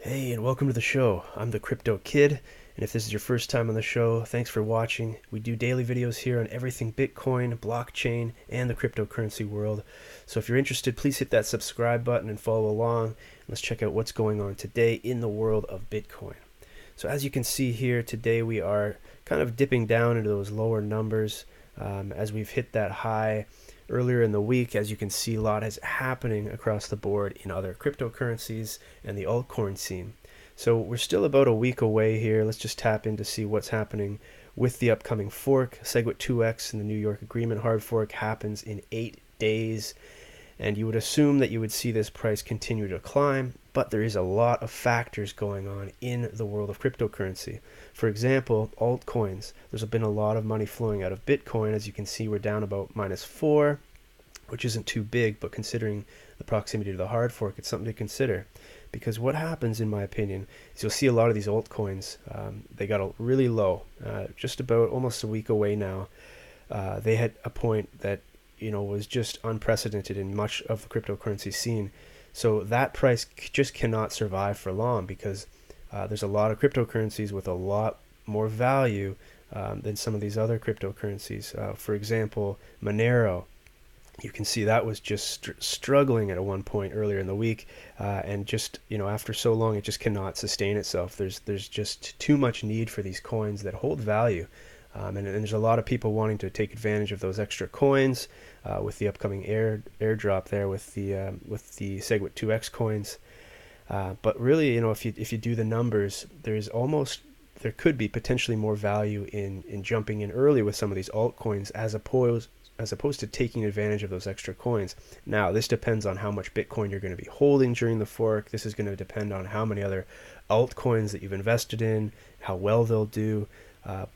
Hey, and welcome to the show. I'm the Crypto Kid, and if this is your first time on the show, thanks for watching. We do daily videos here on everything Bitcoin, blockchain, and the cryptocurrency world. So if you're interested, please hit that subscribe button and follow along. Let's check out what's going on today in the world of Bitcoin. So as you can see here, today we are kind of dipping down into those lower numbers as we've hit that high earlier in the week. As you can see, a lot is happening across the board in other cryptocurrencies and the altcoin scene. So we're still about a week away here. Let's just tap in to see what's happening with the upcoming fork. SegWit 2x and the New York Agreement hard fork happens in 8 days. And you would assume that you would see this price continue to climb, but there is a lot of factors going on in the world of cryptocurrency. For example, altcoins. There's been a lot of money flowing out of Bitcoin. As you can see, we're down about -4, which isn't too big, but considering the proximity to the hard fork, it's something to consider. Because what happens, in my opinion, is you'll see a lot of these altcoins, they got really low, just about almost a week away now. They had a point that was just unprecedented in much of the cryptocurrency scene. So that price just cannot survive for long because there's a lot of cryptocurrencies with a lot more value than some of these other cryptocurrencies. For example, Monero. You can see that was just struggling at one point earlier in the week, and just after so long, it just cannot sustain itself. There's just too much need for these coins that hold value. And there's a lot of people wanting to take advantage of those extra coins with the upcoming airdrop there with the SegWit 2x coins. But really, if you do the numbers, there could be potentially more value in jumping in early with some of these altcoins as opposed to taking advantage of those extra coins. Now, this depends on how much Bitcoin you're going to be holding during the fork. This is going to depend on how many other altcoins that you've invested in, how well they'll do.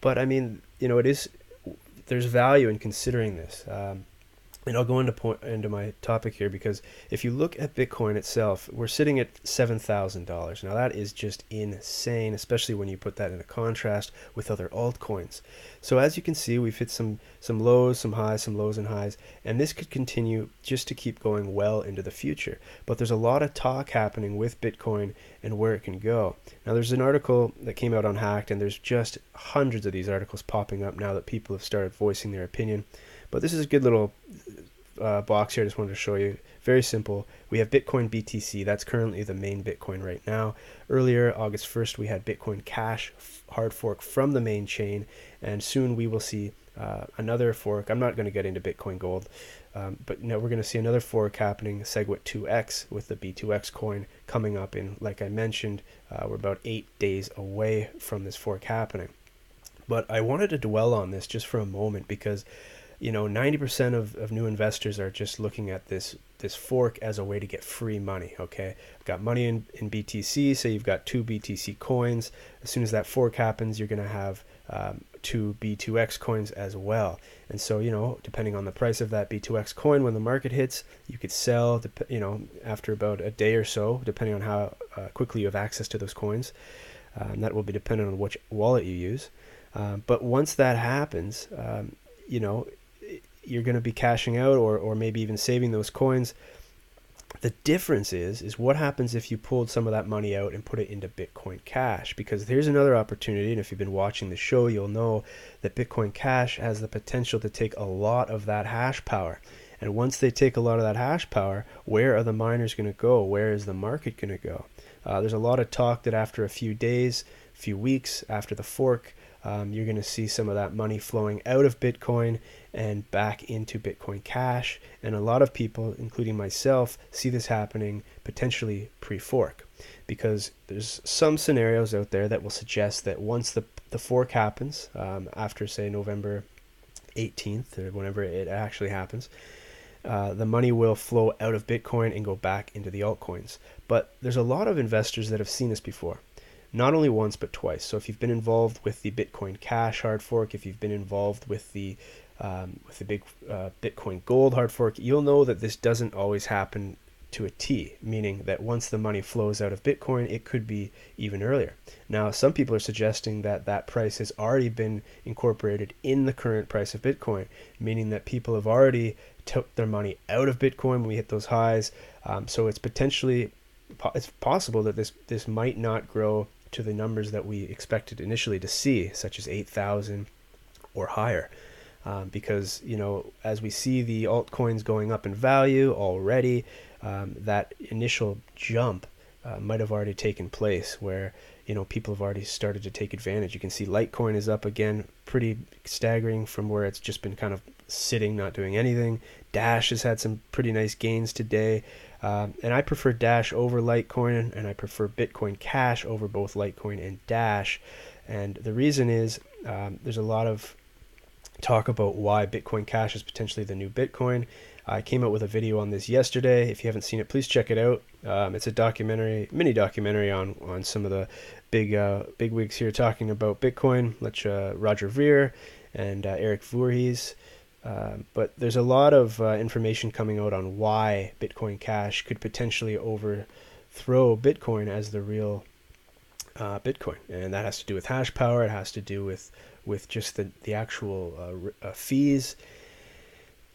But I mean, there's value in considering this. And I'll go into my topic here because if you look at Bitcoin itself, we're sitting at $7,000. Now that is just insane, especially when you put that into contrast with other altcoins. So as you can see, we've hit some lows, some highs, some lows and highs, and this could continue just to keep going well into the future. But there's a lot of talk happening with Bitcoin and where it can go. Now there's an article that came out on Hacked, and there's just hundreds of these articles popping up now that people have started voicing their opinion. But this is a good little box here I just wanted to show you. Very simple. We have Bitcoin BTC. That's currently the main Bitcoin right now. Earlier, August 1st, we had Bitcoin Cash hard fork from the main chain. And soon we will see another fork. I'm not going to get into Bitcoin Gold. But we're going to see another fork happening, SegWit 2x with the B2X coin coming up in, like I mentioned, we're about 8 days away from this fork happening. But I wanted to dwell on this just for a moment because 90% of new investors are just looking at this fork as a way to get free money. Okay, I've got money in BTC. Say you've got 2 BTC coins. As soon as that fork happens, you're going to have 2 B2X coins as well. And so, depending on the price of that B2X coin, when the market hits, you could sell, after about a day or so, depending on how quickly you have access to those coins. And that will be dependent on which wallet you use. But once that happens, you're going to be cashing out or maybe even saving those coins. The difference is what happens if you pulled some of that money out and put it into Bitcoin Cash, because here's another opportunity. And if you've been watching the show, you'll know that Bitcoin Cash has the potential to take a lot of that hash power. And once they take a lot of that hash power, where are the miners going to go? Where is the market going to go? There's a lot of talk that after a few days, few weeks after the fork, you're going to see some of that money flowing out of Bitcoin and back into Bitcoin Cash. And a lot of people, including myself, see this happening potentially pre-fork, because there's some scenarios out there that will suggest that once the fork happens, after say November 18th or whenever it actually happens, the money will flow out of Bitcoin and go back into the altcoins. But there's a lot of investors that have seen this before. Not only once, but twice. So if you've been involved with the Bitcoin Cash hard fork, if you've been involved with the big Bitcoin Gold hard fork, you'll know that this doesn't always happen to a T, meaning that once the money flows out of Bitcoin, it could be even earlier. Now, some people are suggesting that that price has already been incorporated in the current price of Bitcoin, meaning that people have already took their money out of Bitcoin when we hit those highs. So it's potentially it's possible that this might not grow to the numbers that we expected initially to see, such as 8,000 or higher. Because, you know, as we see the altcoins going up in value already, that initial jump might have already taken place, where, you know, people have already started to take advantage. You can see Litecoin is up again, pretty staggering from where it's just been kind of sitting, not doing anything. Dash has had some pretty nice gains today. And I prefer Dash over Litecoin, and I prefer Bitcoin Cash over both Litecoin and Dash. And the reason is there's a lot of talk about why Bitcoin Cash is potentially the new Bitcoin. I came out with a video on this yesterday. If you haven't seen it, please check it out. It's a mini documentary on some of the big wigs here talking about Bitcoin, like Roger Ver and Eric Voorhees. But there's a lot of information coming out on why Bitcoin Cash could potentially overthrow Bitcoin as the real Bitcoin, and that has to do with hash power. It has to do with just the actual fees.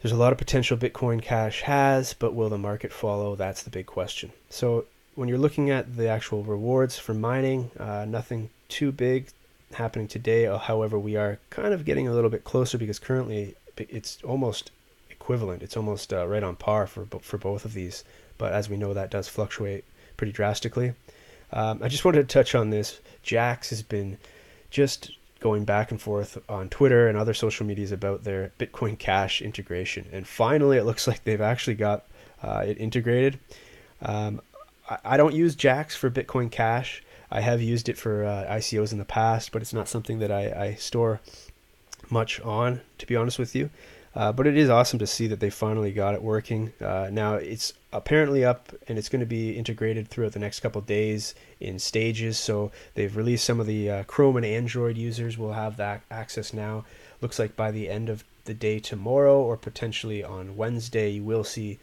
There's a lot of potential Bitcoin Cash has, but will the market follow? That's the big question. So when you're looking at the actual rewards for mining, nothing too big happening today. However, we are kind of getting a little bit closer, because currently it's almost equivalent. It's almost right on par for both of these. But as we know, that does fluctuate pretty drastically. I just wanted to touch on this. Jax has been just going back and forth on Twitter and other social medias about their Bitcoin Cash integration, and finally it looks like they've actually got it integrated. I don't use Jax for Bitcoin Cash. I have used it for ICOs in the past, but it's not something that I store much on, to be honest with you. But it is awesome to see that they finally got it working. Now it's apparently up, and it's going to be integrated throughout the next couple of days in stages. So they've released some of the Chrome and Android users will have that access now. Looks like by the end of the day tomorrow, or potentially on Wednesday, you will see,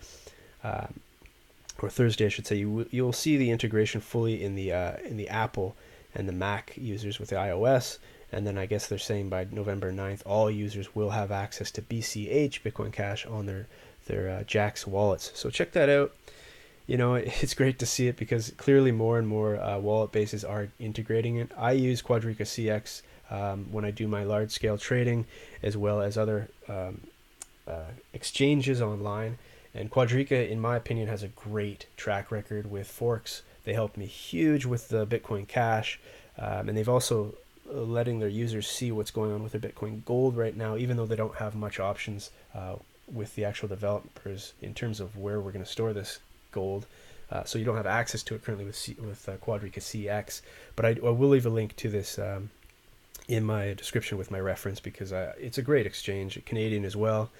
or Thursday I should say, you'll see the integration fully in the Apple and the Mac users with the iOS. And then I guess they're saying by November 9th, all users will have access to BCH, Bitcoin Cash, on their Jax wallets. So check that out. You know, it's great to see it, because clearly more and more wallet bases are integrating it. I use Quadriga CX when I do my large-scale trading, as well as other exchanges online. And Quadriga, in my opinion, has a great track record with forks. They helped me huge with the Bitcoin Cash, and they've also letting their users see what's going on with their Bitcoin Gold right now, even though they don't have much options with the actual developers in terms of where we're going to store this gold. So you don't have access to it currently with Quadriga CX. But I will leave a link to this in my description with my reference, because it's a great exchange, Canadian as well.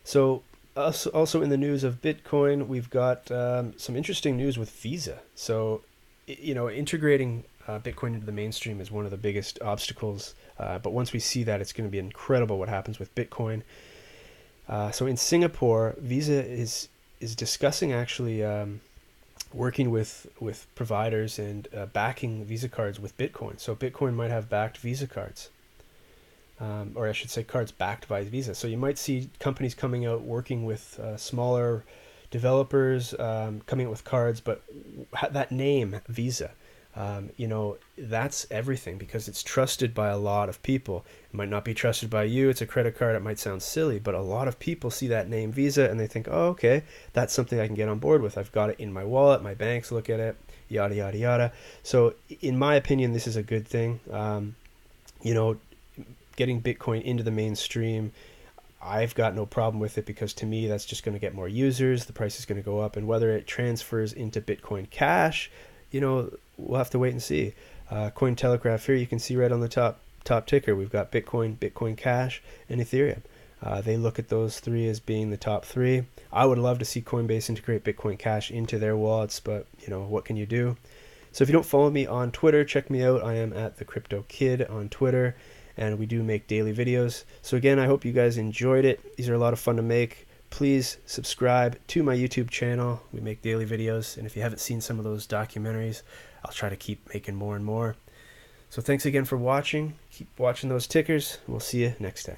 So also in the news of Bitcoin, we've got some interesting news with Visa. So, you know, integrating Bitcoin into the mainstream is one of the biggest obstacles, but once we see that, it's going to be incredible what happens with Bitcoin. So in Singapore, Visa is discussing actually working with providers and backing Visa cards with Bitcoin. So Bitcoin might have backed Visa cards, or I should say cards backed by Visa. So you might see companies coming out working with smaller developers, coming out with cards, but that name Visa, you know, that's everything, because it's trusted by a lot of people. It might not be trusted by you. It's a credit card. It might sound silly, but a lot of people see that name Visa and they think, oh, okay, that's something I can get on board with. I've got it in my wallet. My banks look at it, yada, yada, yada. So in my opinion, this is a good thing. You know, getting Bitcoin into the mainstream, I've got no problem with it, because to me, that's just going to get more users. The price is going to go up, and whether it transfers into Bitcoin Cash, you know, we'll have to wait and see. Cointelegraph here, you can see right on the top ticker, we've got Bitcoin, Bitcoin Cash, and Ethereum. They look at those three as being the top three. I would love to see Coinbase integrate Bitcoin Cash into their wallets, but, you know, what can you do? So if you don't follow me on Twitter, check me out. I am at the Crypto Kid on Twitter, and we do make daily videos. So again, I hope you guys enjoyed it. These are a lot of fun to make. Please subscribe to my YouTube channel. We make daily videos, and if you haven't seen some of those documentaries, I'll try to keep making more and more. So thanks again for watching. Keep watching those tickers. We'll see you next time.